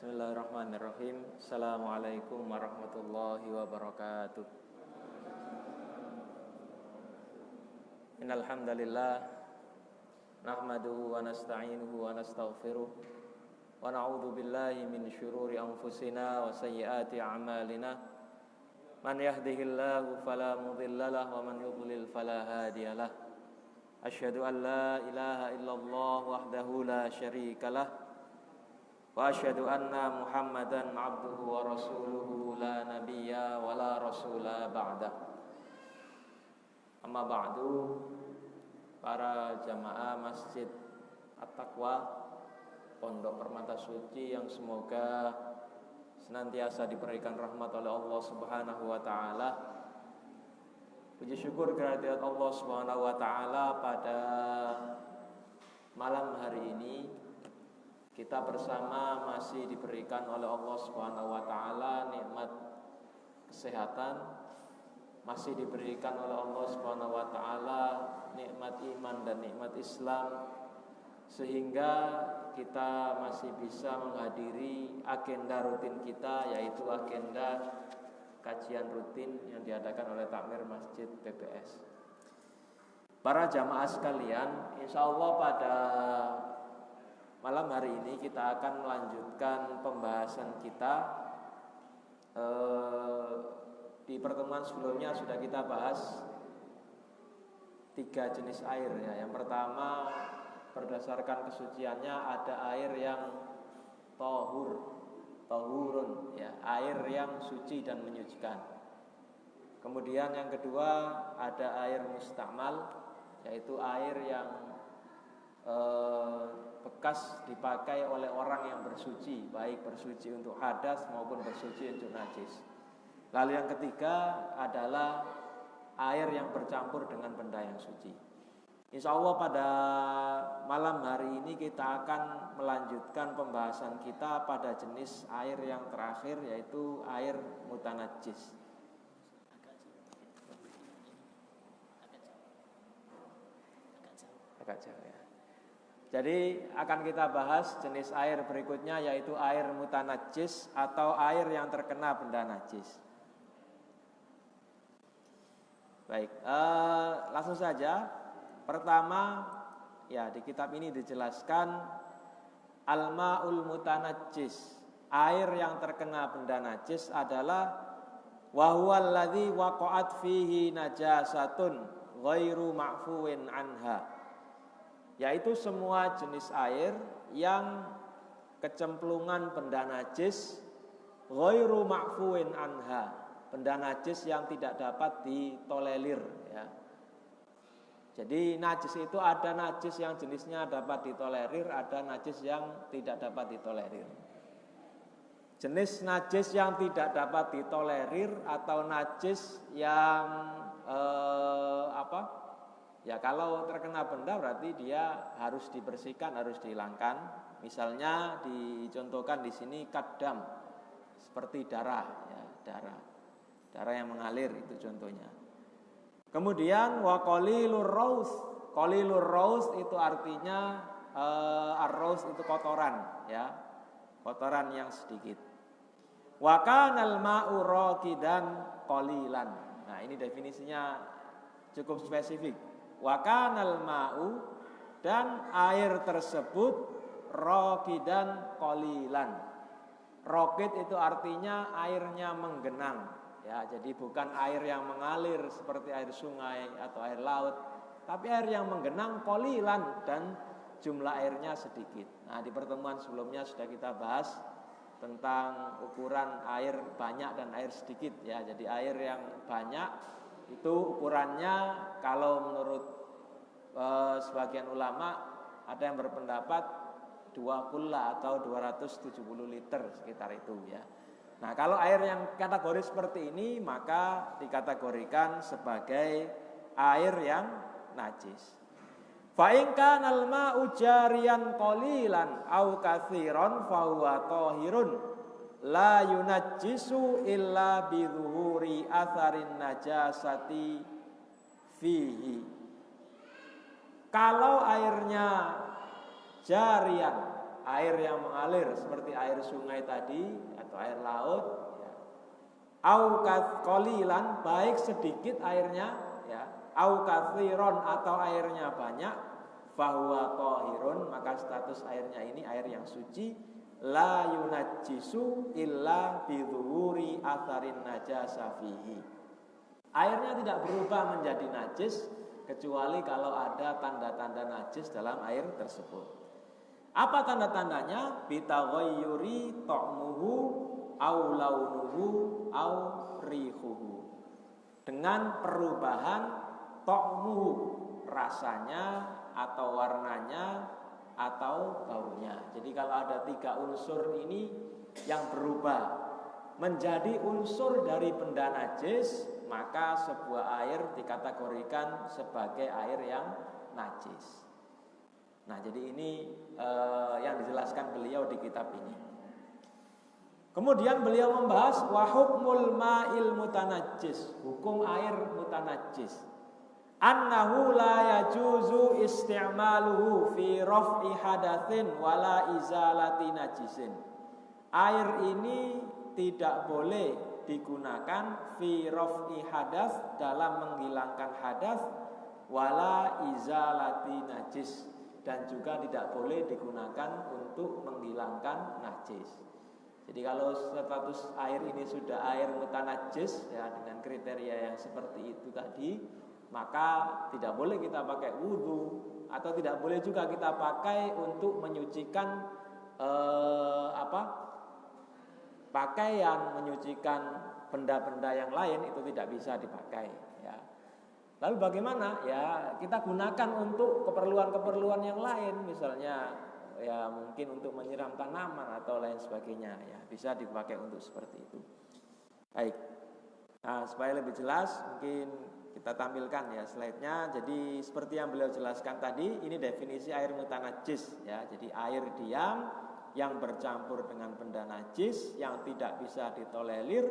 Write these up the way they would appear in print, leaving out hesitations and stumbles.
Bismillahirrahmanirrahim. Assalamualaikum warahmatullahi wabarakatuh. Innal hamdalillah nahmaduhu wa nasta'inuhu wa nastaghfiruh wa na'udzu billahi min syururi anfusina wa sayyiati a'malina. Man yahdihillahu fala mudhillalah wa man yudlil fala hadiyalah. Asyhadu an la ilaha illallah wahdahu la syarikalah wa asyhadu anna Muhammadan abduhu wa rasuluhu la nabiyya wa la rasula ba'da. Amma ba'du, para jamaah Masjid At-Taqwa Pondok Permata Suci yang semoga senantiasa diberikan rahmat oleh Allah Subhanahu wa taala. Puji syukur kehadirat Allah Subhanahu wa taala pada malam hari ini kita bersama masih diberikan oleh Allah Subhanahu wa taala nikmat kesehatan, masih diberikan oleh Allah Subhanahu wa taala nikmat iman dan nikmat Islam, sehingga kita masih bisa menghadiri agenda rutin kita, yaitu agenda kajian rutin yang diadakan oleh Takmir Masjid PPS. Para jamaah sekalian, insya Allah pada malam hari ini kita akan melanjutkan pembahasan kita. Di pertemuan sebelumnya sudah kita bahas 3 jenis air ya. Yang pertama, berdasarkan kesuciannya ada air yang tahurun ya, air yang suci dan menyucikan. Kemudian yang kedua ada air mustamal, yaitu air yang bekas dipakai oleh orang yang bersuci, baik bersuci untuk hadas maupun bersuci untuk najis. Lalu yang ketiga adalah air yang bercampur dengan benda yang suci. Insya Allah pada malam hari ini kita akan melanjutkan pembahasan kita pada jenis air yang terakhir, yaitu air mutanajjis. Agak jauh ya. Jadi akan kita bahas jenis air berikutnya, yaitu air mutanajjis atau air yang terkena benda najis. Baik, langsung saja. Pertama, ya di kitab ini dijelaskan al-ma'ul mutanajjis. Air yang terkena benda najis adalah wa huwal ladzi waqa'at fihi najasatun ghairu ma'fuwin anha. Yaitu semua jenis air yang kecemplungan benda najis ghairu ma'fuwin anha, benda najis yang tidak dapat ditolerir ya. Jadi najis itu ada najis yang jenisnya dapat ditolerir, ada najis yang tidak dapat ditolerir. Jenis najis yang tidak dapat ditolerir atau najis yang ya kalau terkena benda berarti dia harus dibersihkan, harus dihilangkan. Misalnya dicontohkan di sini kadam, seperti darah ya, darah yang mengalir itu contohnya. Kemudian wa qalilur raus itu artinya ar-raus itu kotoran ya, kotoran yang sedikit. Wa kanal ma'u raqidan qalilan. Nah, ini definisinya cukup spesifik. Wa kanal ma'u, dan air tersebut raqidan qalilan. Raqid itu artinya airnya menggenang ya, jadi bukan air yang mengalir seperti air sungai atau air laut, tapi air yang menggenang qalilan dan jumlah airnya sedikit. Nah, di pertemuan sebelumnya sudah kita bahas tentang ukuran air banyak dan air sedikit ya. Jadi air yang banyak itu ukurannya kalau menurut sebagian ulama ada yang berpendapat 2 kulla atau 270 liter sekitar itu ya. Nah, kalau air yang kategori seperti ini maka dikategorikan sebagai air yang najis. Fa in kana al-ma'u jariyan qalilan aw katsiran fa huwa tahirun la yunajjisu illa bi dhuhuri atharin najasati fihi. Kalau airnya jarian air yang mengalir seperti air sungai tadi atau air laut, ya. Au qalilan, baik sedikit airnya, ya. Au katsiron, atau airnya banyak, fahuwa thahirun, maka status airnya ini air yang suci, la yunajjisu illa bidzuhuri atharin najasa fihi. Airnya tidak berubah menjadi najis kecuali kalau ada tanda-tanda najis dalam air tersebut. Apa tanda-tandanya? Bitaghayyuri ta'muhu au launuhu au rihuhu. Dengan perubahan ta'muhu, rasanya atau warnanya atau baunya. Jadi kalau ada 3 unsur ini yang berubah menjadi unsur dari benda najis, maka sebuah air dikategorikan sebagai air yang najis. Nah, jadi ini yang dijelaskan beliau di kitab ini. Kemudian beliau membahas wa hukmul ma'il mutanajjis, hukum air mutanajjis. Annahu la yajuzu isti'maluhu fi raf'i hadatsin wala izalati najisin. Air ini tidak boleh digunakan fi raf'i hadats, dalam menghilangkan hadas, wala izalati najis, dan juga tidak boleh digunakan untuk menghilangkan najis. Jadi kalau status air ini sudah air mutanajjis, ya, dengan kriteria yang seperti itu tadi, maka tidak boleh kita pakai wudhu, atau tidak boleh juga kita pakai untuk menyucikan pakaian, menyucikan benda-benda yang lain, itu tidak bisa dipakai, ya. Lalu bagaimana? Ya, kita gunakan untuk keperluan-keperluan yang lain, misalnya ya mungkin untuk menyiram tanaman atau lain sebagainya, ya, bisa dipakai untuk seperti itu. Baik. Nah, supaya lebih jelas mungkin kita tampilkan ya slide-nya. Jadi seperti yang beliau jelaskan tadi, ini definisi air mutanajjis, ya. Jadi air diam yang bercampur dengan benda najis yang tidak bisa ditolerir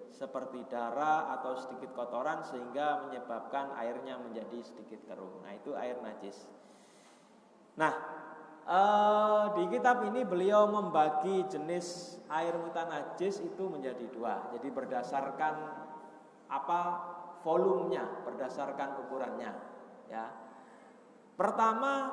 seperti darah atau sedikit kotoran sehingga menyebabkan airnya menjadi sedikit keruh. Nah, itu air najis. Nah, di kitab ini beliau membagi jenis air mutanajjis itu menjadi 2. Jadi berdasarkan volumenya, berdasarkan ukurannya, ya. Pertama,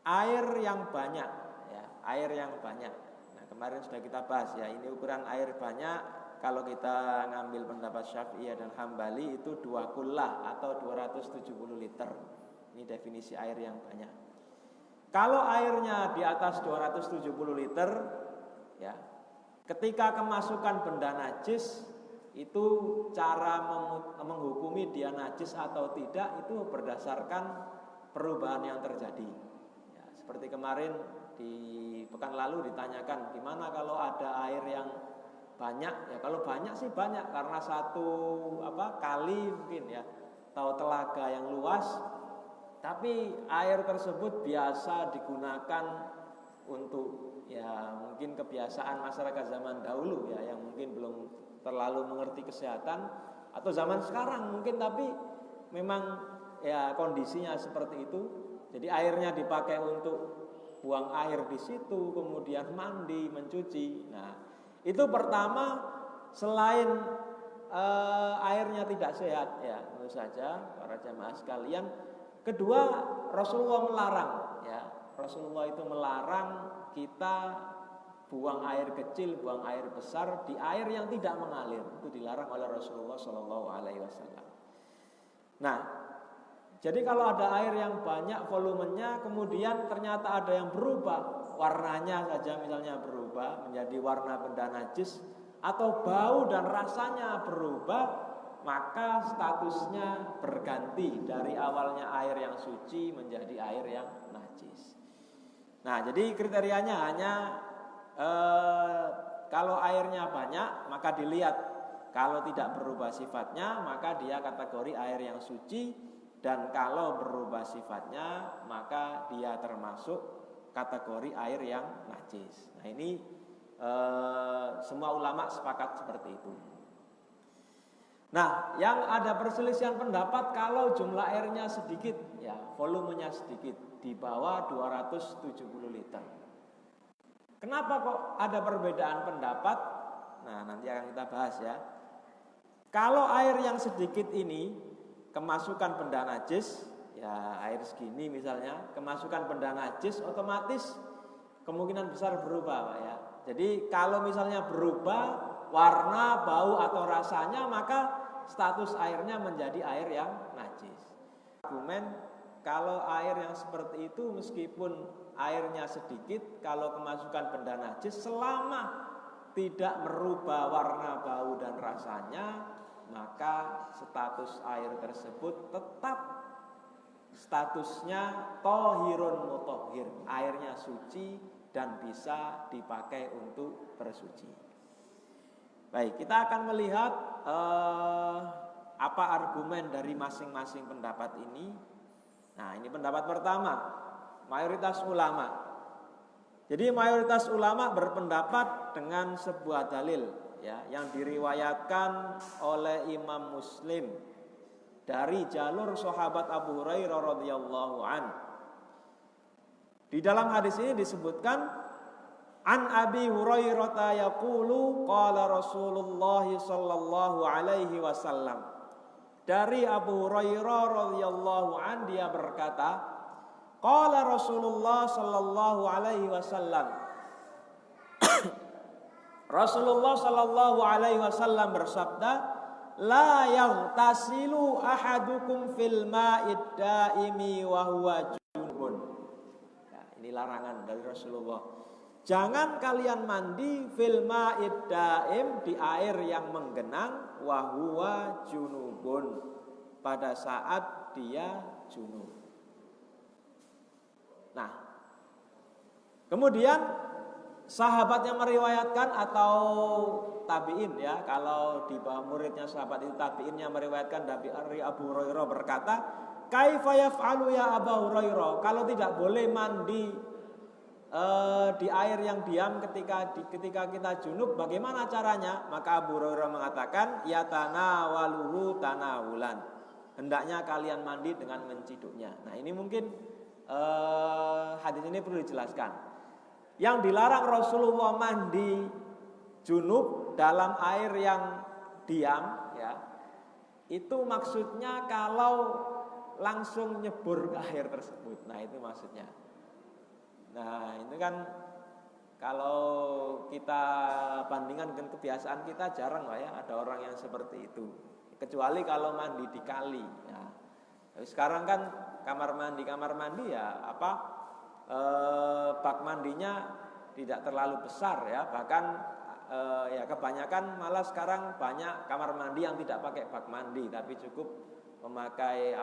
air yang banyak, ya, air yang banyak. Nah, kemarin sudah kita bahas, ya, ini ukuran air banyak. Kalau kita ngambil pendapat Syafi'iyah dan Hambali itu 2 kullah atau 270 liter. Ini definisi air yang banyak. Kalau airnya di atas 270 liter, ya, ketika kemasukan benda najis, itu cara menghukumi dia najis atau tidak itu berdasarkan perubahan yang terjadi, ya, seperti kemarin di pekan lalu ditanyakan gimana kalau ada air yang banyak. Ya, kalau banyak sih banyak, karena satu kali mungkin, ya, atau telaga yang luas, tapi air tersebut biasa digunakan untuk, ya, mungkin kebiasaan masyarakat zaman dahulu, ya, yang mungkin belum terlalu mengerti kesehatan, atau zaman sekarang mungkin, tapi memang ya kondisinya seperti itu. Jadi airnya dipakai untuk buang air di situ, kemudian mandi, mencuci. Nah, itu pertama, selain airnya tidak sehat, ya, tentu saja para jamaah sekalian. Kedua, Rasulullah melarang, ya, Rasulullah itu melarang kita buang air kecil, buang air besar di air yang tidak mengalir. Itu dilarang oleh Rasulullah SAW. Nah, jadi kalau ada air yang banyak volumenya, kemudian ternyata ada yang berubah, warnanya saja misalnya berubah menjadi warna benda najis, atau bau dan rasanya berubah, maka statusnya berganti dari awalnya air yang suci menjadi air yang najis. Nah, jadi kriterianya hanya kalau airnya banyak maka dilihat, kalau tidak berubah sifatnya maka dia kategori air yang suci, dan kalau berubah sifatnya maka dia termasuk kategori air yang najis. Nah, ini semua ulama sepakat seperti itu. Nah, yang ada perselisihan pendapat kalau jumlah airnya sedikit, ya, volumenya sedikit, di bawah 270 liter. Kenapa kok ada perbedaan pendapat? Nah, nanti akan kita bahas ya. Kalau air yang sedikit ini kemasukan benda najis, ya air segini misalnya, kemasukan benda najis otomatis kemungkinan besar berubah, Pak ya. Jadi kalau misalnya berubah warna, bau atau rasanya, maka status airnya menjadi air yang najis. Argumen kalau air yang seperti itu meskipun airnya sedikit, kalau kemasukan benda najis selama tidak merubah warna, bau dan rasanya, maka status air tersebut tetap statusnya tohirun mutohir, airnya suci dan bisa dipakai untuk bersuci. Baik, kita akan melihat apa argumen dari masing-masing pendapat ini. Nah, ini pendapat pertama, mayoritas ulama. Jadi mayoritas ulama berpendapat dengan sebuah dalil ya, yang diriwayatkan oleh Imam Muslim dari jalur sahabat Abu Hurairah radhiyallahu an. Di dalam hadis ini disebutkan an Abi Hurairah yaqulu qala Rasulullah sallallahu alaihi wasallam. Dari Abu Hurairah radhiyallahu an, dia berkata, qala Rasulullah sallallahu alaihi wasallam. Rasulullah sallallahu alaihi wasallam bersabda, la yaghtasilu ahadukum fil ma'id daimi wa huwa junubun. Ya, ini larangan dari Rasulullah. Jangan kalian mandi fil ma'id daim, di air yang menggenang, wa huwa junubun, pada saat dia junub. Nah, kemudian sahabat yang meriwayatkan atau tabi'in ya, kalau di bawah muridnya sahabat itu tabi'in yang meriwayatkan dari Abu Hurairah berkata, kaifa yaf'alu ya Abu Hurairah, kalau tidak boleh mandi di air yang diam ketika kita junub, bagaimana caranya? Maka Abu Hurairah mengatakan, ya tanawaluhu tanawulan, hendaknya kalian mandi dengan menciduknya. Nah, ini mungkin hadis ini perlu dijelaskan. Yang dilarang Rasulullah mandi junub dalam air yang diam ya, itu maksudnya kalau langsung nyebur ke air tersebut. Nah, itu maksudnya. Nah, itu kan kalau kita bandingkan dengan kebiasaan kita, jarang lah ya ada orang yang seperti itu. Kecuali kalau mandi di kali ya. Sekarang kan kamar mandi ya bak mandinya tidak terlalu besar ya, bahkan ya kebanyakan malah sekarang banyak kamar mandi yang tidak pakai bak mandi, tapi cukup memakai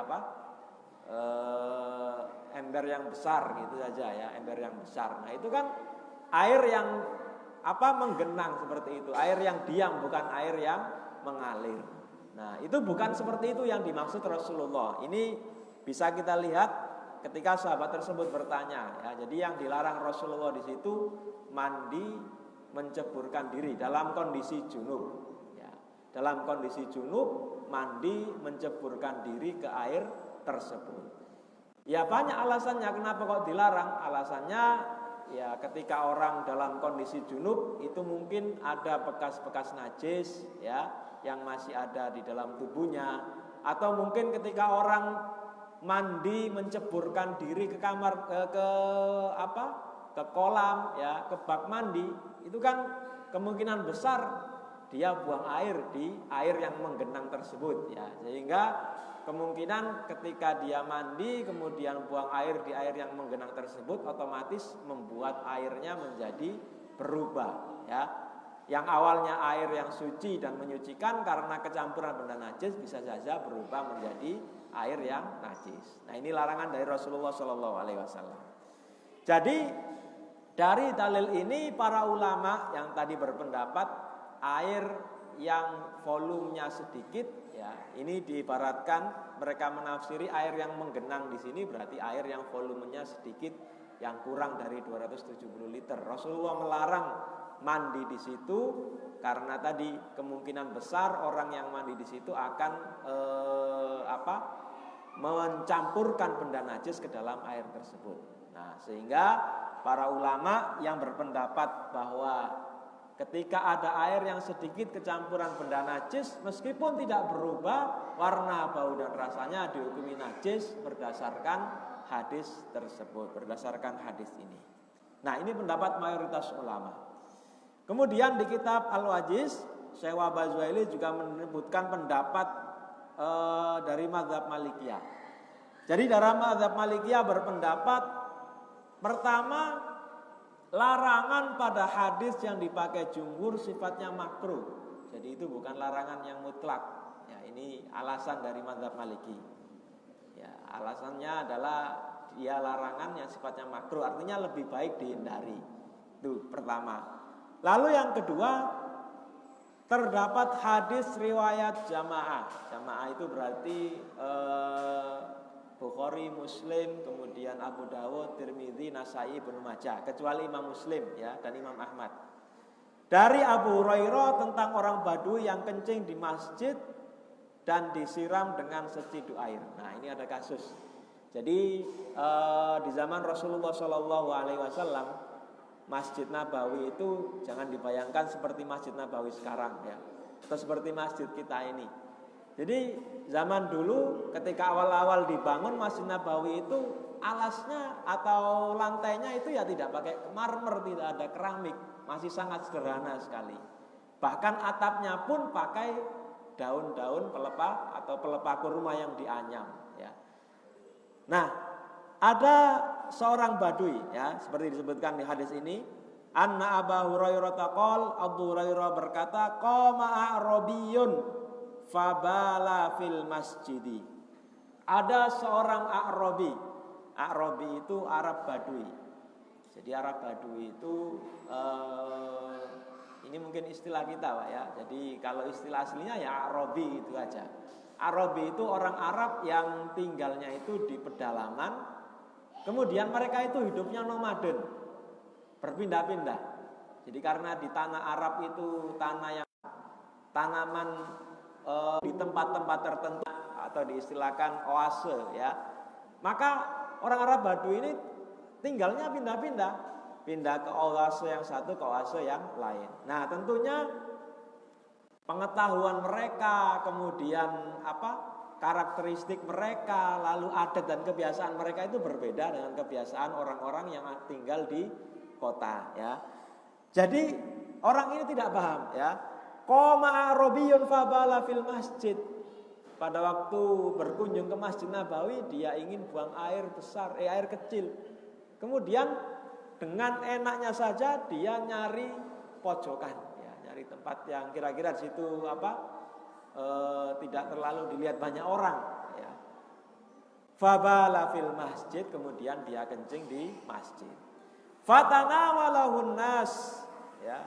ember yang besar gitu saja ya, ember yang besar. Nah, itu kan air yang menggenang seperti itu, air yang diam, bukan air yang mengalir. Nah, itu bukan seperti itu yang dimaksud Rasulullah. Ini bisa kita lihat ketika sahabat tersebut bertanya ya. Jadi yang dilarang Rasulullah di situ mandi menceburkan diri dalam kondisi junub ya. Dalam kondisi junub mandi menceburkan diri ke air tersebut. Ya, banyak alasannya kenapa kok dilarang. Alasannya ya ketika orang dalam kondisi junub itu mungkin ada bekas-bekas najis ya yang masih ada di dalam tubuhnya, atau mungkin ketika orang mandi menceburkan diri ke kamar ke kolam ya, ke bak mandi, itu kan kemungkinan besar dia buang air di air yang menggenang tersebut ya, sehingga kemungkinan ketika dia mandi kemudian buang air di air yang menggenang tersebut otomatis membuat airnya menjadi berubah ya. Yang awalnya air yang suci dan menyucikan, karena kecampuran benda najis bisa saja berubah menjadi air yang najis. Nah, ini larangan dari Rasulullah SAW. Jadi dari dalil ini para ulama yang tadi berpendapat air yang volumenya sedikit ya, ini diibaratkan mereka menafsiri air yang menggenang di sini berarti air yang volumenya sedikit, yang kurang dari 270 liter. Rasulullah melarang mandi di situ karena tadi kemungkinan besar orang yang mandi di situ akan mencampurkan benda najis ke dalam air tersebut. Nah, sehingga para ulama yang berpendapat bahwa ketika ada air yang sedikit kecampuran benda najis, meskipun tidak berubah warna, bau dan rasanya, dihukumi najis berdasarkan hadis tersebut, berdasarkan hadis ini. Nah, ini pendapat mayoritas ulama. Kemudian di kitab Al-Wajiz, Syekh Wahbah Zuhaili juga menyebutkan pendapat dari mazhab Malikiyah. Jadi dalam mazhab Malikiyah berpendapat, pertama, larangan pada hadis yang dipakai jumhur sifatnya makruh. Jadi itu bukan larangan yang mutlak. Ya, ini alasan dari mazhab Maliki. Ya, alasannya adalah dia larangan yang sifatnya makruh, artinya lebih baik dihindari. Itu pertama. Lalu yang kedua, terdapat hadis riwayat jamaah. Jamaah itu berarti Bukhari, Muslim, kemudian Abu Dawud, Tirmidzi, Nasai, Ibnu Majah, kecuali Imam Muslim ya dan Imam Ahmad. Dari Abu Hurairah tentang orang Badui yang kencing di masjid dan disiram dengan seciduk air. Nah, ini ada kasus. Jadi di zaman Rasulullah SAW, Masjid Nabawi itu jangan dibayangkan seperti Masjid Nabawi sekarang ya, atau seperti masjid kita ini. Jadi zaman dulu ketika awal-awal dibangun Masjid Nabawi itu alasnya atau lantainya itu ya tidak pakai marmer, tidak ada keramik, masih sangat sederhana sekali. Bahkan atapnya pun pakai daun-daun pelepah atau pelepah kurma yang dianyam ya. Nah, ada seorang badui ya, seperti disebutkan di hadis ini, anna Abu Hurairah taqol, Abu Hurairah berkata, qama a'rabiyun fabala fil masjidi. Ada seorang A'rabi. A'rabi itu Arab Badui. Jadi Arab Badui itu ini mungkin istilah kita Pak ya. Jadi kalau istilah aslinya ya A'rabi itu aja. A'rabi itu orang Arab yang tinggalnya itu di pedalaman. Kemudian mereka itu hidupnya nomaden, berpindah-pindah. Jadi karena di tanah Arab itu tanah yang tanaman di tempat-tempat tertentu atau diistilahkan oase ya. Maka orang Arab Badui ini tinggalnya pindah-pindah, pindah ke oase yang satu ke oase yang lain. Nah, tentunya pengetahuan mereka, kemudian karakteristik mereka, lalu adat dan kebiasaan mereka itu berbeda dengan kebiasaan orang-orang yang tinggal di kota ya. Jadi orang ini tidak paham ya. Qama a'rabiyun fabala fil masjid. Pada waktu berkunjung ke Masjid Nabawi, dia ingin buang air besar, air kecil. Kemudian dengan enaknya saja dia nyari pojokan, ya, nyari tempat yang kira-kira di situ tidak terlalu dilihat banyak orang. Ya. Fabala fil masjid, kemudian dia kencing di masjid. Fatanawalahun nas, ya.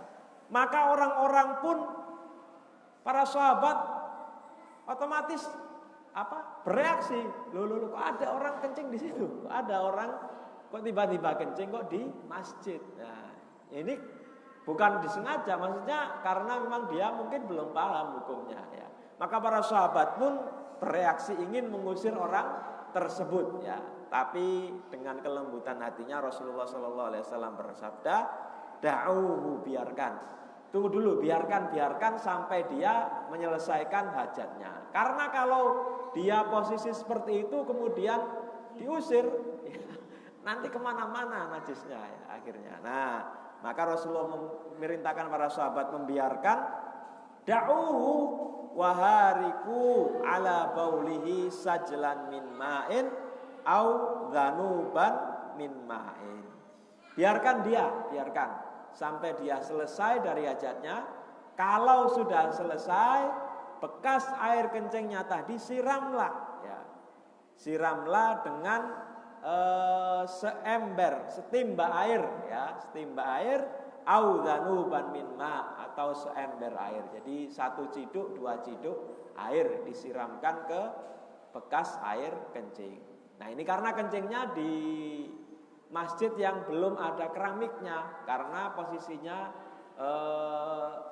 Maka orang-orang pun, para sahabat otomatis bereaksi, loh kok ada orang kencing di situ, kok ada orang kok tiba-tiba kencing kok di masjid. Nah, ini bukan disengaja, maksudnya karena memang dia mungkin belum paham hukumnya ya. Maka para sahabat pun bereaksi ingin mengusir orang tersebut ya. Tapi dengan kelembutan hatinya Rasulullah SAW bersabda, da'uhu, biarkan. Tunggu dulu, biarkan sampai dia menyelesaikan hajatnya. Karena kalau dia posisi seperti itu kemudian diusir, ya, nanti kemana-mana najisnya ya, akhirnya. Nah, maka Rasulullah memerintahkan para sahabat membiarkan. Da'uhu wahariku ala baulihi sajlan min ma'in au dhanuban min ma'in. Biarkan sampai dia selesai dari hajatnya. Kalau sudah selesai, bekas air kencingnya tadi siramlah ya. Siramlah dengan setimba air ya, setimba air au dhanuban min ma, atau seember air. Jadi 1 ciduk 2 ciduk air disiramkan ke bekas air kencing. Nah, ini karena kencingnya di masjid yang belum ada keramiknya, karena posisinya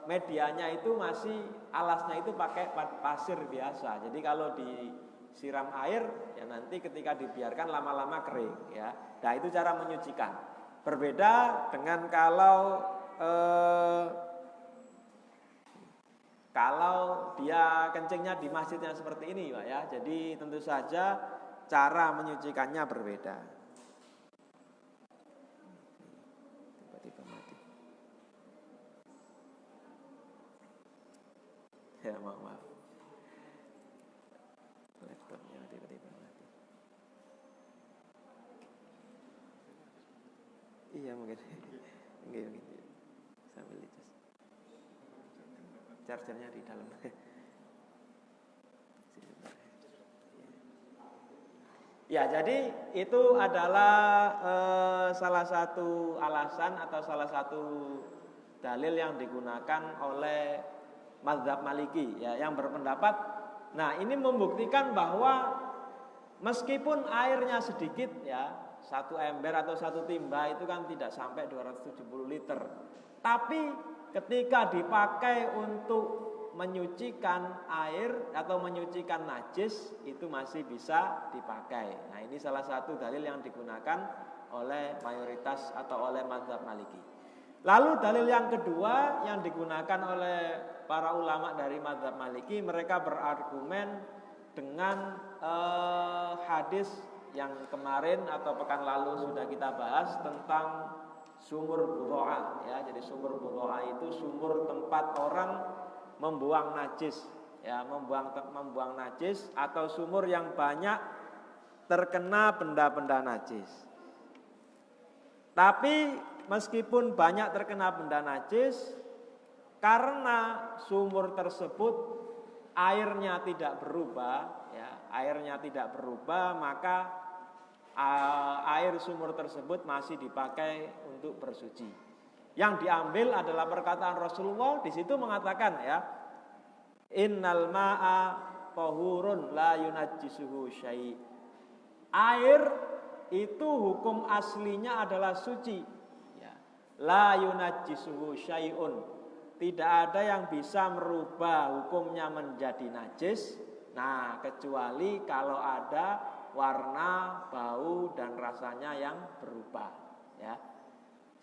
medianya itu masih, alasnya itu pakai pasir biasa. Jadi kalau di disiram air, ya nanti ketika dibiarkan lama-lama kering, ya. Nah, itu cara menyucikan. Berbeda dengan kalau dia kencingnya di masjidnya seperti ini, Pak, ya. Jadi tentu saja cara menyucikannya berbeda. Tiba-tiba mati. Ya, maaf. Laptopnya tiba-tiba mati. Iya mungkin. Mungkin. Sambil dicas. Chargernya di dalam. Ya, jadi itu adalah salah satu alasan atau salah satu dalil yang digunakan oleh mazhab Maliki, ya, yang berpendapat. Nah, ini membuktikan bahwa meskipun airnya sedikit, ya, satu ember atau satu timba itu kan tidak sampai 270 liter. Tapi ketika dipakai untuk menyucikan air atau menyucikan najis, itu masih bisa dipakai. Nah, ini salah satu dalil yang digunakan oleh mayoritas atau oleh mazhab Maliki. Lalu dalil yang kedua yang digunakan oleh para ulama dari mazhab Maliki, mereka berargumen dengan hadis yang kemarin atau pekan lalu sudah kita bahas tentang sumur Budho'ah, ya. Jadi sumur Budho'ah itu sumur tempat orang membuang najis, ya, membuang najis atau sumur yang banyak terkena benda-benda najis. Tapi meskipun banyak terkena benda najis, karena sumur tersebut airnya tidak berubah, ya, airnya tidak berubah, maka air sumur tersebut masih dipakai untuk bersuci. Yang diambil adalah perkataan Rasulullah, di situ mengatakan, ya, innal ma'a tahurun la yunajjisuhu syai'. Air itu hukum aslinya adalah suci, ya. La yunajjisuhu syai'un. Tidak ada yang bisa merubah hukumnya menjadi najis. Nah, kecuali kalau ada warna, bau, dan rasanya yang berubah, ya.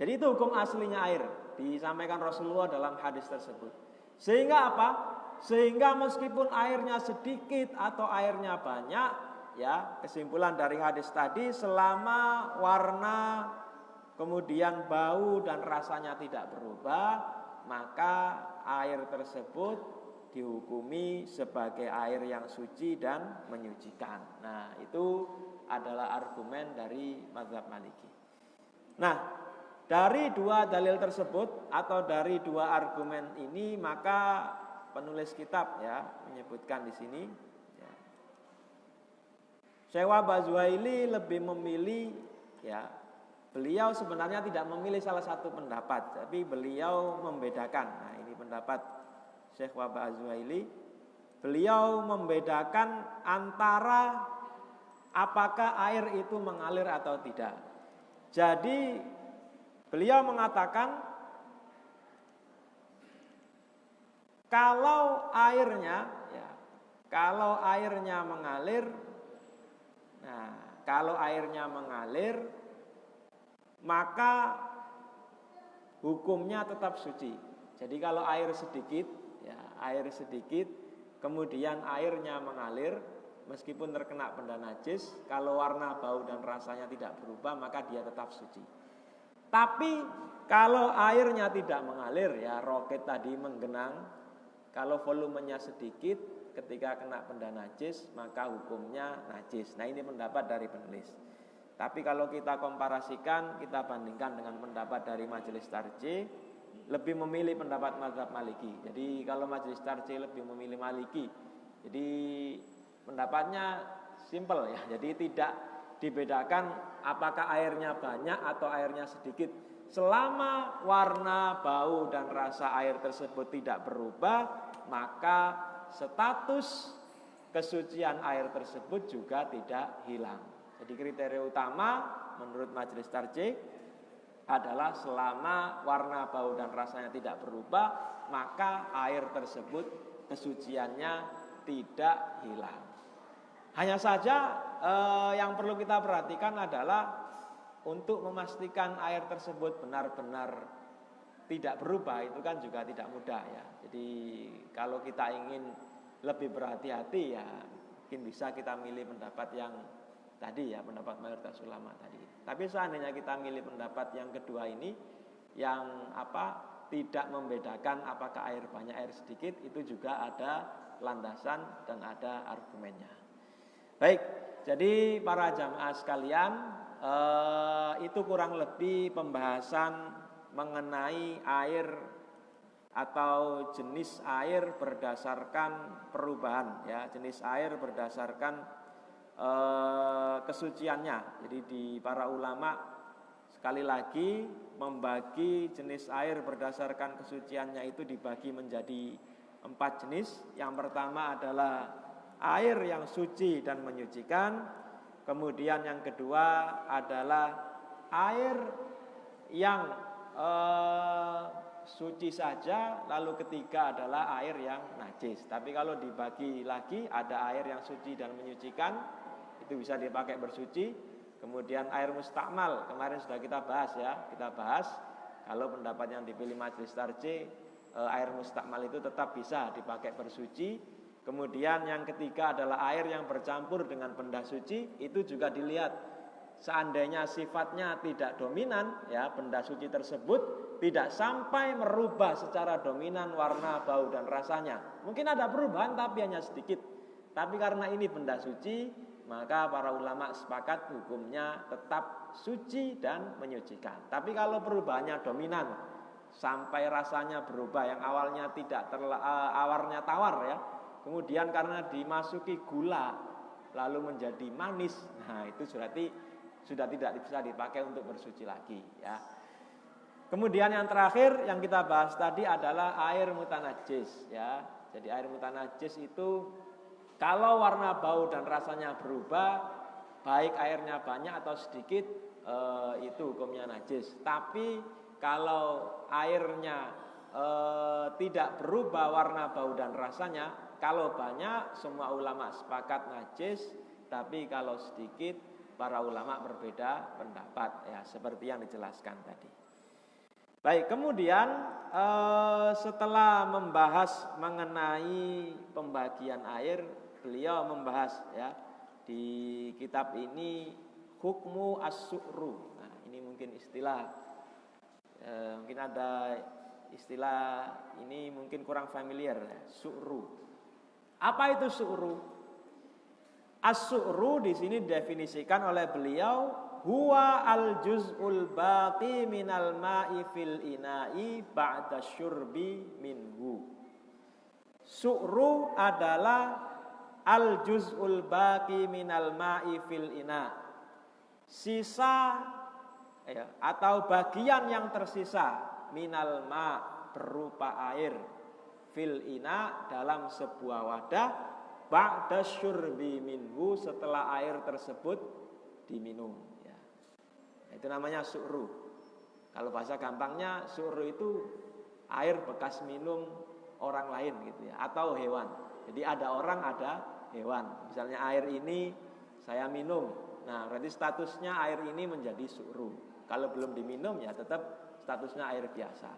Jadi itu hukum aslinya air, disampaikan Rasulullah dalam hadis tersebut. Sehingga apa? Sehingga meskipun airnya sedikit atau airnya banyak, ya, kesimpulan dari hadis tadi, selama warna, kemudian bau dan rasanya tidak berubah, maka air tersebut dihukumi sebagai air yang suci dan menyucikan. Nah, itu adalah argumen dari mazhab Maliki. Nah, dari dua dalil tersebut atau dari dua argumen ini, maka penulis kitab, ya, menyebutkan di sini, ya, Syekh Wahab Az-Zuhaili lebih memilih, ya, beliau sebenarnya tidak memilih salah satu pendapat, tapi beliau membedakan. Nah, ini pendapat Syekh Wahab Az-Zuhaili. Beliau membedakan antara apakah air itu mengalir atau tidak. Jadi beliau mengatakan kalau airnya mengalir, nah, kalau airnya mengalir, maka hukumnya tetap suci. Jadi kalau air sedikit, kemudian airnya mengalir, meskipun terkena benda najis, kalau warna, bau, dan rasanya tidak berubah, maka dia tetap suci. Tapi kalau airnya tidak mengalir, ya, roket tadi menggenang, kalau volumenya sedikit, ketika kena benda najis, maka hukumnya najis. Nah, ini pendapat dari penulis. Tapi kalau kita komparasikan, kita bandingkan dengan pendapat dari Majelis Tarjih, lebih memilih pendapat mazhab Maliki. Jadi kalau Majelis Tarjih lebih memilih Maliki, jadi pendapatnya simpel, ya. Jadi tidak dibedakan apakah airnya banyak atau airnya sedikit. Selama warna, bau, dan rasa air tersebut tidak berubah, maka status kesucian air tersebut juga tidak hilang. Jadi kriteria utama menurut Majelis Tarjih adalah selama warna, bau, dan rasanya tidak berubah, maka air tersebut kesuciannya tidak hilang. Hanya saja yang perlu kita perhatikan adalah untuk memastikan air tersebut benar-benar tidak berubah, itu kan juga tidak mudah ya. Jadi kalau kita ingin lebih berhati-hati ya mungkin bisa kita milih pendapat yang tadi ya, pendapat mayoritas ulama tadi. Tapi seandainya kita milih pendapat yang kedua ini, yang tidak membedakan apakah air banyak air sedikit, itu juga ada landasan dan ada argumennya. Baik, jadi para jamaah sekalian, itu kurang lebih pembahasan mengenai air atau jenis air berdasarkan perubahan ya, jenis air berdasarkan kesuciannya. Jadi di para ulama sekali lagi membagi jenis air berdasarkan kesuciannya itu dibagi menjadi 4 jenis. Yang pertama adalah air yang suci dan menyucikan. Kemudian yang kedua adalah air yang suci saja. Lalu ketiga adalah air yang najis. Tapi kalau dibagi lagi, ada air yang suci dan menyucikan, itu bisa dipakai bersuci. Kemudian air mustakmal, kemarin sudah kita bahas ya. Kita bahas kalau pendapat yang dipilih Majelis Tarjih, air mustakmal itu tetap bisa dipakai bersuci. Kemudian yang ketiga adalah air yang bercampur dengan benda suci. Itu juga dilihat, seandainya sifatnya tidak dominan ya, benda suci tersebut tidak sampai merubah secara dominan warna, bau dan rasanya. Mungkin ada perubahan tapi hanya sedikit. Tapi karena ini benda suci, maka para ulama sepakat hukumnya tetap suci dan menyucikan. Tapi kalau perubahannya dominan sampai rasanya berubah, yang awalnya awarnya tawar ya, kemudian karena dimasuki gula lalu menjadi manis, nah itu berarti sudah tidak bisa dipakai untuk bersuci lagi ya. Kemudian yang terakhir yang kita bahas tadi adalah air mutanajis ya. Jadi air mutanajis itu kalau warna, bau dan rasanya berubah, baik airnya banyak atau sedikit, itu hukumnya najis. Tapi kalau airnya tidak berubah warna, bau dan rasanya, kalau banyak semua ulama sepakat najis, tapi kalau sedikit para ulama berbeda pendapat ya, seperti yang dijelaskan tadi. Baik, kemudian setelah membahas mengenai pembagian air, beliau membahas ya di kitab ini hukmu as-su'ru. Nah, ini mungkin istilah mungkin ada istilah ini mungkin kurang familiar ya, su'ru. Apa itu su'ru? As-su'ru di sini didefinisikan oleh beliau, huwa al-juz'ul baqi minal ma'i fil ina'i ba'da syurbi minhu. Su'ru adalah al-juz'ul baqi minal ma'i fil ina. Sisa ya, atau bagian yang tersisa minal ma' berupa air fil ina dalam sebuah wadah ba'da syurbi minhu setelah air tersebut diminum ya. Itu namanya su'ru. Kalau bahasa gampangnya su'ru itu air bekas minum orang lain gitu ya, atau hewan. Jadi ada orang ada hewan. Misalnya air ini saya minum. Nah, berarti statusnya air ini menjadi su'ru. Kalau belum diminum ya tetap statusnya air biasa.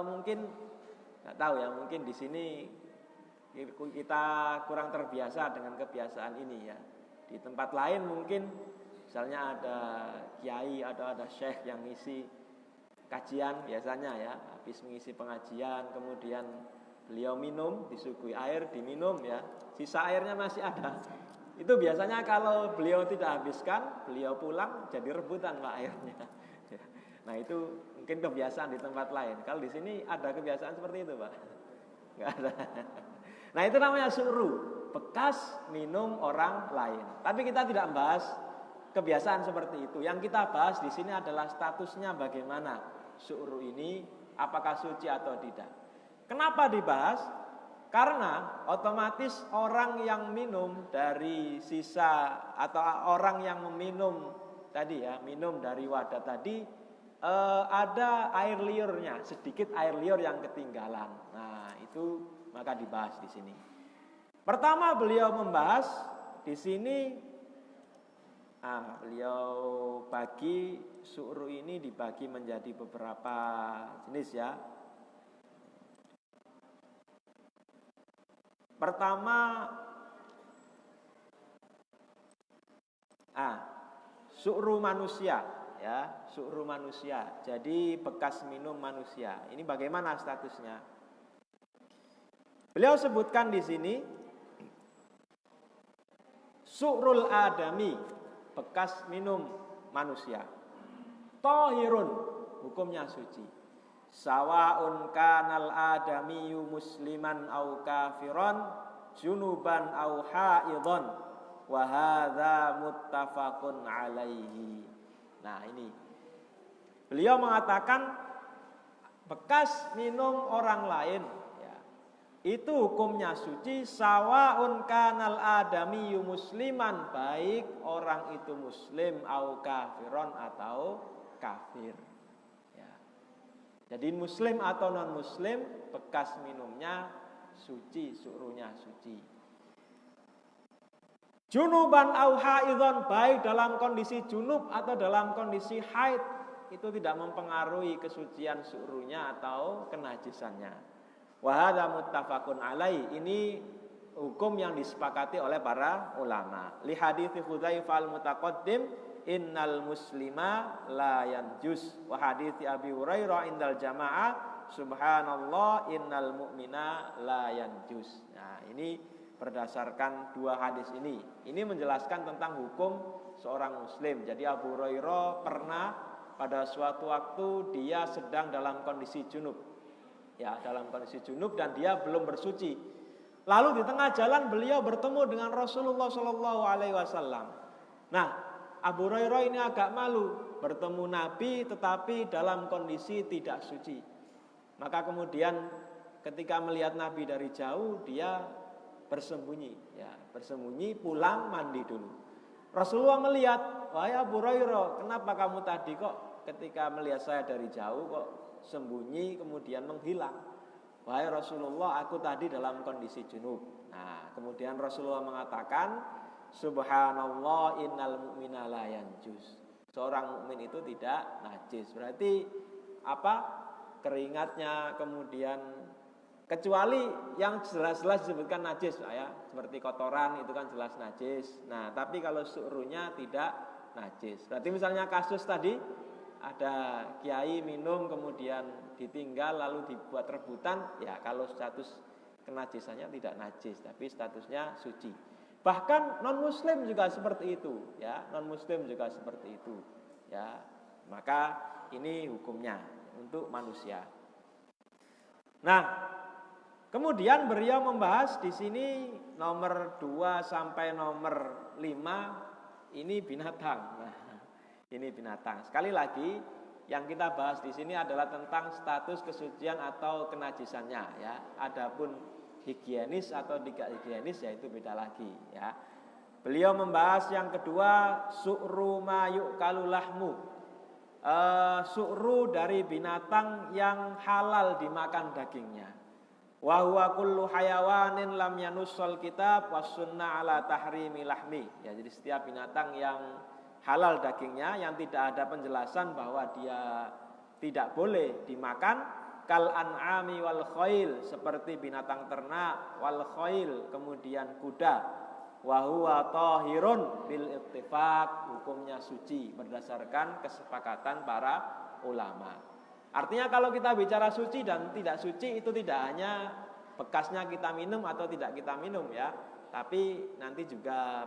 Mungkin nggak tahu ya, mungkin di sini kita kurang terbiasa dengan kebiasaan ini ya. Di tempat lain mungkin misalnya ada kiai atau ada syekh yang ngisi kajian biasanya ya, habis mengisi pengajian kemudian beliau minum, disuguhi air diminum ya, sisa airnya masih ada. Itu biasanya kalau beliau tidak habiskan, beliau pulang jadi rebutan Pak airnya. Nah itu mungkin kebiasaan di tempat lain. Kalau di sini ada kebiasaan seperti itu Pak? Enggak ada. Nah itu namanya su'ru, bekas minum orang lain. Tapi kita tidak bahas kebiasaan seperti itu. Yang kita bahas di sini adalah statusnya bagaimana su'ru ini, apakah suci atau tidak. Kenapa dibahas? Karena otomatis orang yang minum dari sisa atau orang yang meminum tadi ya, minum dari wadah tadi, ada air liurnya, sedikit air liur yang ketinggalan. Nah, itu maka dibahas di sini. Pertama beliau membahas di sini, beliau bagi su'ru ini dibagi menjadi beberapa jenis ya. Pertama, su'ru manusia ya, su'ru manusia. Jadi bekas minum manusia. Ini bagaimana statusnya? Beliau sebutkan di sini su'rul adami, bekas minum manusia. Tahirun, hukumnya suci. Sawaun kanal adamiyu musliman au kafiron, junuban au haidhon, wa hadza muttafaqun alaihi. Nah, ini. Beliau mengatakan bekas minum orang lain itu hukumnya suci, sawaun kanal adamiyu musliman, baik orang itu muslim au kafiron atau kafir ya. Jadi muslim atau non muslim, bekas minumnya suci, su'runya suci. Junuban au haidhon, baik dalam kondisi junub atau dalam kondisi haid, itu tidak mempengaruhi kesucian su'runya atau kenajisannya. Wa hadza muttafaqun alaihi, ini hukum yang disepakati oleh para ulama. Li hadits Hudzaifah al-mutaqaddim, innal muslima la yanjus, wa hadits Abi Hurairah indal jamaah, subhanallah innal mu'mina la yanjus. Nah, ini berdasarkan dua hadis ini. Ini menjelaskan tentang hukum seorang muslim. Jadi Abu Hurairah pernah pada suatu waktu dia sedang dalam kondisi junub. Ya, dalam kondisi junub dan dia belum bersuci. Lalu di tengah jalan beliau bertemu dengan Rasulullah SAW. Nah, Abu Hurairah ini agak malu bertemu Nabi tetapi dalam kondisi tidak suci. Maka kemudian ketika melihat Nabi dari jauh, dia bersembunyi, ya, bersembunyi, pulang mandi dulu. Rasulullah melihat, wahai Abu Hurairah, kenapa kamu tadi kok ketika melihat saya dari jauh kok sembunyi kemudian menghilang? Wahai Rasulullah, aku tadi dalam kondisi junub. Nah, kemudian Rasulullah mengatakan, subhanallah innal mu'mina la yanjus. Seorang mukmin itu tidak najis. Berarti apa? Keringatnya, kemudian kecuali yang jelas-jelas disebutkan najis ya, seperti kotoran itu kan jelas najis. Nah, tapi kalau su'runya tidak najis. Berarti misalnya kasus tadi ada kiai minum kemudian ditinggal lalu dibuat rebutan, ya kalau status kenajisannya tidak najis tapi statusnya suci. Bahkan non muslim juga seperti itu ya, non muslim juga seperti itu ya. Maka ini hukumnya untuk manusia. Nah, kemudian beliau membahas di sini nomor 2 sampai nomor 5 ini binatang. Nah, ini binatang. Sekali lagi, yang kita bahas di sini adalah tentang status kesucian atau kenajisannya ya. Adapun higienis atau tidak higienis ya itu beda lagi ya. Beliau membahas yang kedua, su'ru ma yu'kalu lahmu. Su'ru dari binatang yang halal dimakan dagingnya. Wa huwa kullu hayawanin lam yanussal kitab was sunnah ala tahrimi lahmi. Ya, jadi setiap binatang yang halal dagingnya, yang tidak ada penjelasan bahwa dia tidak boleh dimakan, kal an'ami wal khail, seperti binatang ternak, wal khail, kemudian kuda, wa huwa tahirun bil ittifaq, hukumnya suci berdasarkan kesepakatan para ulama. Artinya kalau kita bicara suci dan tidak suci itu tidak hanya bekasnya kita minum atau tidak kita minum ya, tapi nanti juga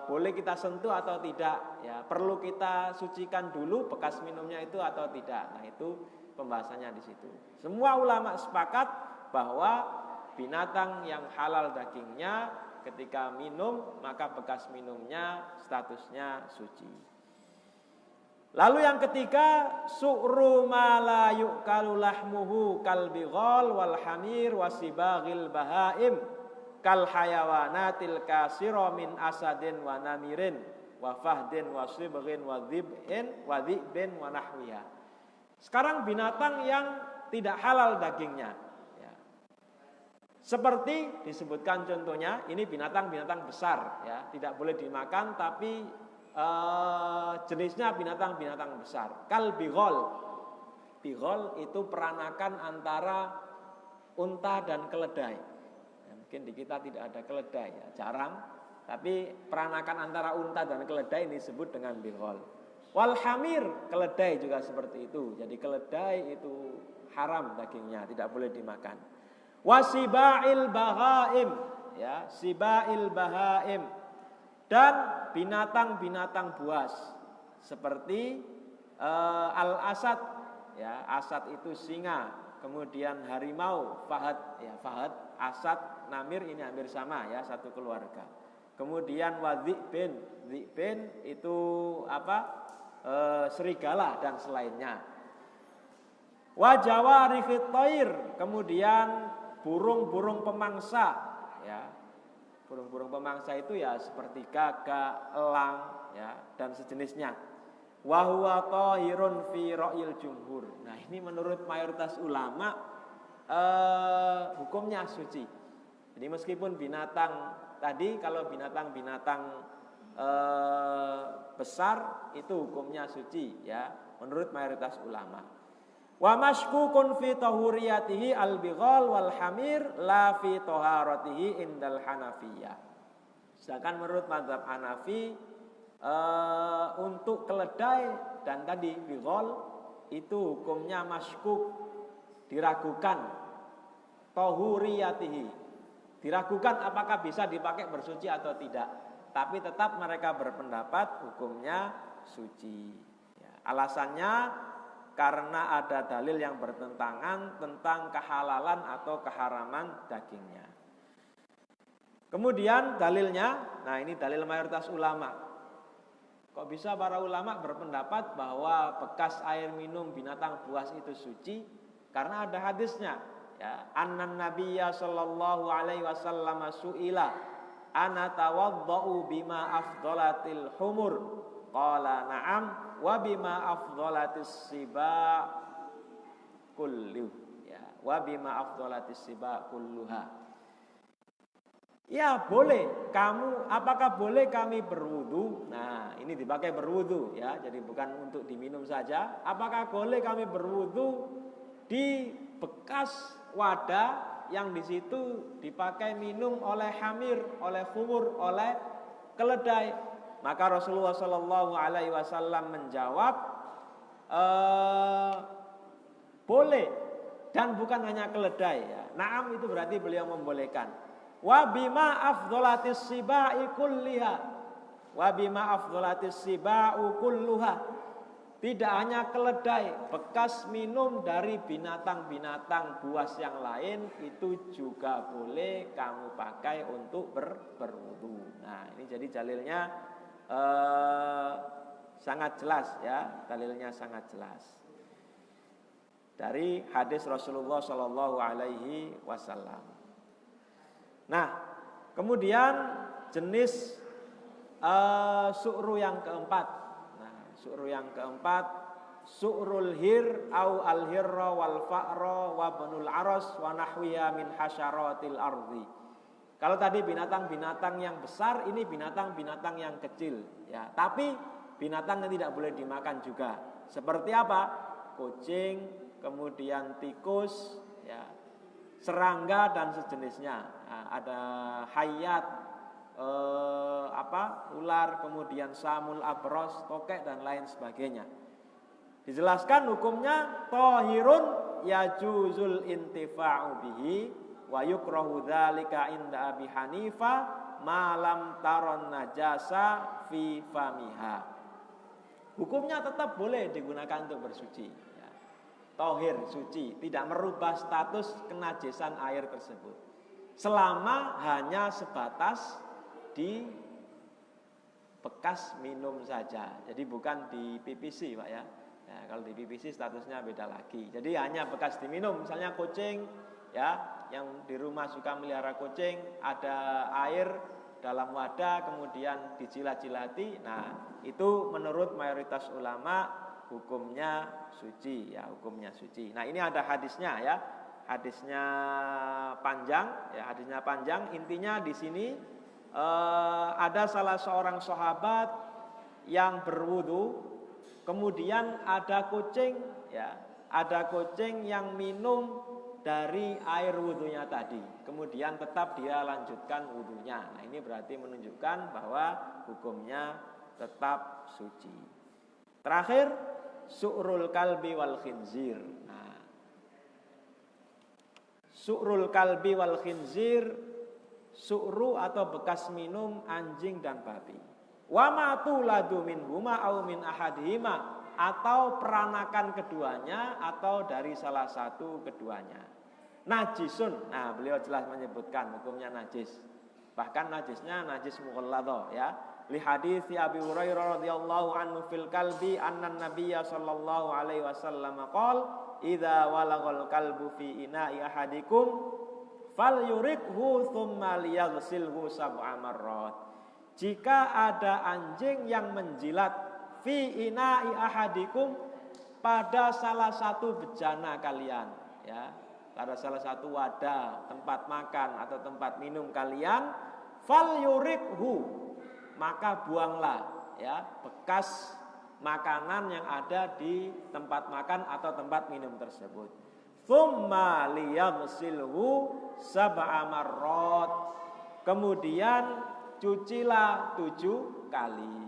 boleh kita sentuh atau tidak ya, perlu kita sucikan dulu bekas minumnya itu atau tidak. Nah, itu pembahasannya di situ. Semua ulama sepakat bahwa binatang yang halal dagingnya ketika minum maka bekas minumnya statusnya suci. Lalu yang ketiga, su'ru ma la yu'kalu lahmuhu kal bighal wal hamir wasibaghil bahaim kal hayawanatil kasira min asadin wa namirin wa fahdin wa sibghin wa dhibin wa nahwiha. Sekarang binatang yang tidak halal dagingnya ya. Seperti disebutkan contohnya, ini binatang-binatang besar ya, tidak boleh dimakan tapi jenisnya binatang-binatang besar. Kal bighol. Bighol itu peranakan antara unta dan keledai. Ya, mungkin di kita tidak ada keledai ya, jarang. Tapi peranakan antara unta dan keledai ini disebut dengan bighol. Wal hamir, keledai juga seperti itu. Jadi keledai itu haram dagingnya, tidak boleh dimakan. Wasiba'il bahaim, ya, sibail bahaim, dan binatang-binatang buas seperti al-asad, ya, asad itu singa, kemudian harimau, fahad, ya, fahad, asad, namir ini hampir sama ya, satu keluarga. Kemudian wadhi'bin, dhi'bin itu apa? Serigala dan selainnya. Wajawarihit thair, kemudian burung-burung pemangsa, ya. Burung-burung pemangsa itu ya seperti gagak, elang, ya, dan sejenisnya. Wa huwa thahirun fi ra'yil jumhur. Nah, ini menurut mayoritas ulama hukumnya suci. Jadi meskipun binatang tadi, kalau binatang-binatang besar itu hukumnya suci ya, menurut mayoritas ulama. Wa mashkukun fi tahuriyatihi al-bighal wal hamir la fi taharatihi indal Hanafiyah. Sedangkan menurut mazhab Hanafi untuk keledai dan tadi bighal itu hukumnya mashkuk, diragukan tahuriyatihi, diragukan apakah bisa dipakai bersuci atau tidak. Tapi tetap mereka berpendapat hukumnya suci ya. Alasannya karena ada dalil yang bertentangan tentang kehalalan atau keharaman dagingnya. Kemudian dalilnya, nah ini dalil mayoritas ulama. Kok bisa para ulama berpendapat bahwa bekas air minum binatang buas itu suci? Karena ada hadisnya ya, annan nabiyya sallallahu alaihi wasallam su'ila ana tawaddau bima afdalatil humur, qala na'am wa bima afdalatis siba kullu, ya, wa bima afdalatis siba kulluha. Ya boleh kamu, apakah boleh kami berwudu? Nah ini dipakai berwudu ya, jadi bukan untuk diminum saja. Apakah boleh kami berwudu di bekas wadah yang di situ dipakai minum oleh hamir, oleh khumur, oleh keledai? Maka Rasulullah Shallallahu Alaihi Wasallam menjawab, boleh, dan bukan hanya keledai. Ya. Naam itu berarti beliau membolehkan. Wa bima afdolatis sibai kulliha, wa bima afdolatis sibau kulluha. Tidak hanya keledai, bekas minum dari binatang-binatang buas yang lain itu juga boleh kamu pakai untuk berwudu. Nah ini jadi dalilnya sangat jelas ya, dalilnya sangat jelas dari hadis Rasulullah Shallallahu Alaihi Wasallam. Nah kemudian jenis su'ru yang keempat. Su'ru yang keempat, su'rul hir au al-hirra wal fa'ra wa banul aras wa nahwiya min hasyaratil ardi. Kalau tadi binatang-binatang yang besar, ini binatang-binatang yang kecil ya. Tapi binatang yang tidak boleh dimakan juga. Seperti apa? Kucing, kemudian tikus ya, serangga dan sejenisnya. Nah, ada hayat, ular, kemudian samul abros, tokek dan lain sebagainya. Dijelaskan hukumnya thahirun yajuzul intifa'u bihi wa yukrahu dzalika inda Abi Hanifah ma lam taron najasa fi famiha. Hukumnya tetap boleh digunakan untuk bersuci ya. Thahir, suci, tidak merubah status kenajisan air tersebut selama hanya sebatas di bekas minum saja. Jadi bukan di PPC Pak ya. Nah, kalau di PPC statusnya beda lagi. Jadi hanya bekas diminum. Misalnya kucing ya, yang di rumah suka melihara kucing, ada air dalam wadah kemudian dijilat-jilati. Nah, itu menurut mayoritas ulama hukumnya suci ya, hukumnya suci. Nah, ini ada hadisnya ya. hadisnya panjang, ya hadisnya panjang. Intinya di sini ada salah seorang sahabat yang berwudu, kemudian ada kucing, ya ada kucing yang minum dari air wudunya tadi, kemudian tetap dia lanjutkan wudunya. Nah ini berarti menunjukkan bahwa hukumnya tetap suci. Terakhir, su'rul kalbi wal khinzir. Nah, su'rul kalbi wal khinzir, su'ru atau bekas minum anjing dan babi. Wa ma tuladu minhuma au min ahadihima, atau peranakan keduanya atau dari salah satu keduanya. Najisun. Nah, beliau jelas menyebutkan hukumnya najis. Bahkan najisnya najis mughalladha, ya. Li hadits Abi Hurairah radhiyallahu anhu fil kalbi anna nabiyya sallallahu alaihi wasallam qala idza walagal kalbu fi ina'i ahadikum falyurikhu thumma liyaghsilhu sab'a marrat. Jika ada anjing yang menjilat fi ina'i ahadikum pada salah satu bejana kalian, ya, pada salah satu wadah tempat makan atau tempat minum kalian, falyurikhu, maka buanglah, ya, bekas makanan yang ada di tempat makan atau tempat minum tersebut. Tsumma liyaghsilhu sab'a marrat, kemudian cucilah 7 kali.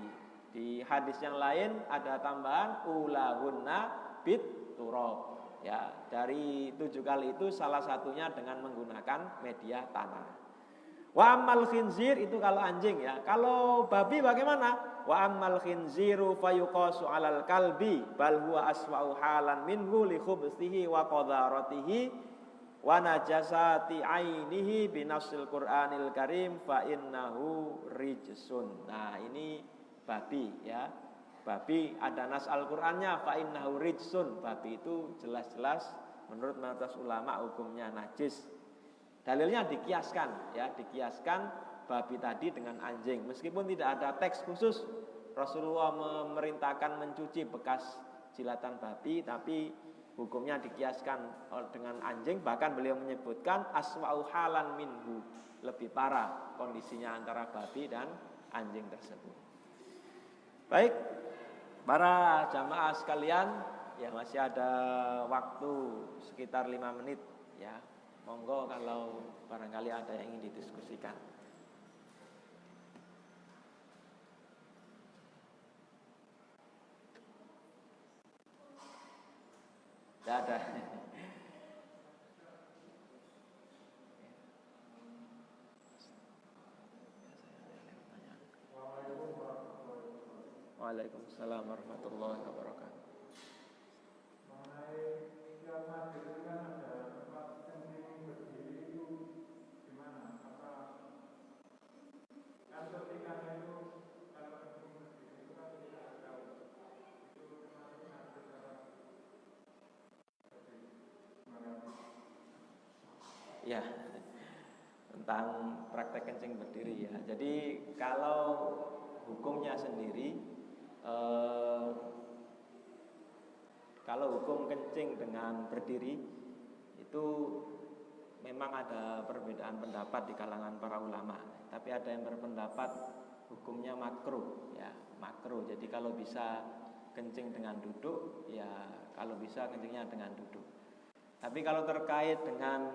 Di hadis yang lain ada tambahan ulahunna bit turab, ya, dari 7 kali itu salah satunya dengan menggunakan media tanah. Wa ammal khinzir, itu kalau anjing, ya. Kalau babi bagaimana? Wa ammal khinziru fayuqasu 'alal kalbi bal huwa aswa'u halan minhu li khubthihi wa qadaratihi wa najasati 'ainihi bi nasil Qur'anil Karim fa innahu rijsun. Nah, ini babi, ya. Babi ada nas Al-Qur'annya fa innahu rijsun. Babi itu jelas-jelas menurut mayoritas ulama hukumnya najis. Dalilnya dikiaskan, ya, dikiaskan babi tadi dengan anjing. Meskipun tidak ada teks khusus Rasulullah memerintahkan mencuci bekas jilatan babi, tapi hukumnya dikiaskan dengan anjing. Bahkan beliau menyebutkan aswa'u halan minhu, lebih parah kondisinya antara babi dan anjing tersebut. Baik, para jamaah sekalian, ya masih ada waktu sekitar 5 menit, ya. Monggo kalau barangkali ada yang ingin didiskusikan. Tidak ada. Waalaikumsalam warahmatullahi wabarakatuh. Ya, tentang praktek kencing berdiri, ya. Jadi kalau hukumnya sendiri, kalau hukum kencing dengan berdiri itu memang ada perbedaan pendapat di kalangan para ulama. Tapi ada yang berpendapat hukumnya makruh, ya, makruh. Jadi kalau bisa kencing dengan duduk, ya kalau bisa kencingnya dengan duduk. Tapi kalau terkait dengan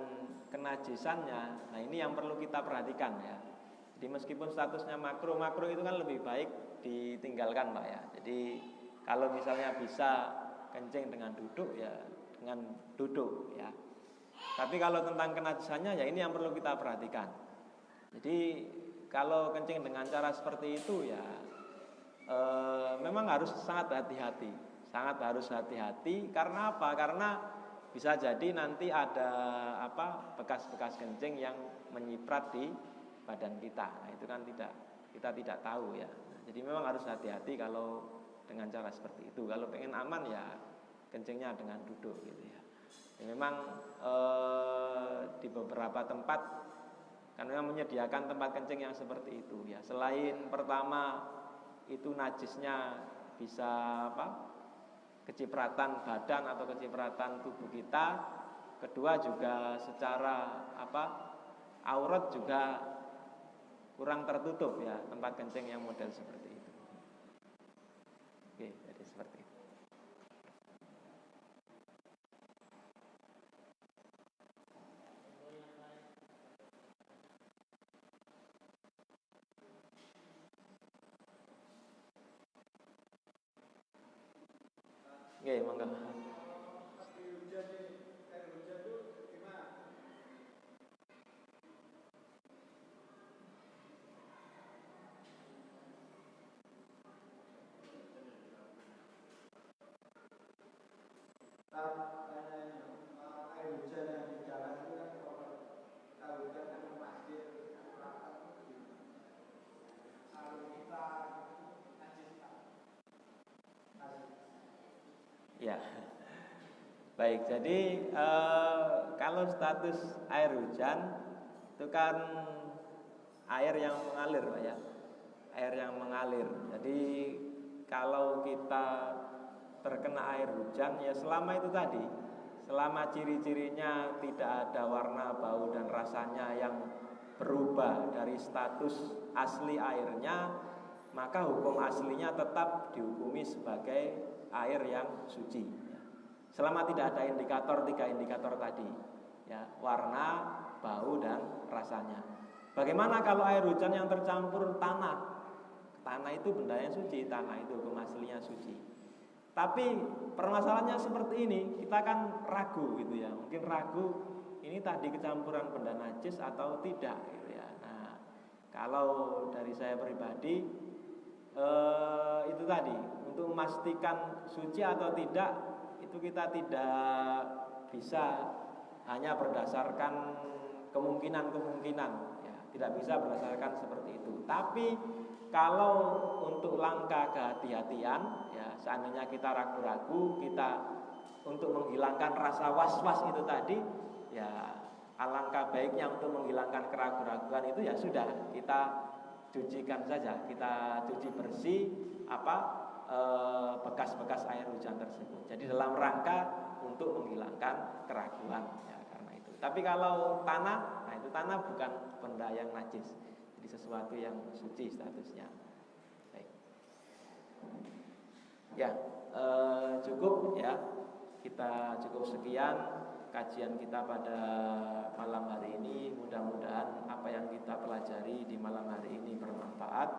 kenajisannya, nah ini yang perlu kita perhatikan, ya. Jadi meskipun statusnya makruh itu kan lebih baik ditinggalkan, Pak, ya. Jadi kalau misalnya bisa kencing dengan duduk, ya dengan duduk, ya. Tapi kalau tentang kenajisannya, ya ini yang perlu kita perhatikan. Jadi kalau kencing dengan cara seperti itu, ya memang harus sangat hati-hati, harus hati-hati. Karena apa? Karena bisa jadi nanti ada bekas-bekas kencing yang menyiprat di badan kita. Nah itu kan kita tidak tahu, ya. Nah, jadi memang harus hati-hati kalau dengan cara seperti itu. Kalau pengen aman, ya kencingnya dengan duduk, gitu, ya. Ya memang di beberapa tempat kan memang menyediakan tempat kencing yang seperti itu, ya. Selain pertama itu najisnya bisa kecipratan badan atau kecipratan tubuh kita, Kedua juga secara aurat juga kurang tertutup ya, tempat kencing yang model seperti itu. Oke, jadi seperti itu. Oke, monggo. Ya, baik. Jadi kalau status air hujan itu kan air yang mengalir, Pak ya. Air yang mengalir. Jadi kalau kita terkena air hujan ya selama itu tadi, selama ciri-cirinya tidak ada warna, bau dan rasanya yang berubah dari status asli airnya, maka hukum aslinya tetap dihukumi sebagai air yang suci. Selama tidak ada tiga indikator tadi, ya, warna, bau dan rasanya. Bagaimana kalau air hujan yang tercampur tanah? Tanah itu benda yang suci, tanah itu hukum aslinya suci. Tapi permasalahannya seperti ini, kita kan ragu gitu ya. Mungkin ragu ini tadi kecampuran benda najis atau tidak gitu ya. Nah, kalau dari saya pribadi itu tadi, untuk memastikan suci atau tidak itu kita tidak bisa hanya berdasarkan kemungkinan-kemungkinan ya, tidak bisa berdasarkan seperti itu. Tapi kalau untuk langkah kehati-hatian ya, seandainya kita ragu-ragu, kita untuk menghilangkan rasa was-was itu tadi ya, alangkah baiknya untuk menghilangkan keraguan-keraguan itu ya sudah, kita cucikan saja, kita cuci bersih bekas-bekas air hujan tersebut. Jadi dalam rangka untuk menghilangkan keraguan ya, karena itu. Tapi kalau tanah, nah itu tanah bukan benda yang najis, jadi sesuatu yang suci statusnya. Baik. Ya, cukup ya. Kita cukup sekian kajian kita pada malam hari ini. Mudah-mudahan apa yang kita pelajari di malam hari ini bermanfaat.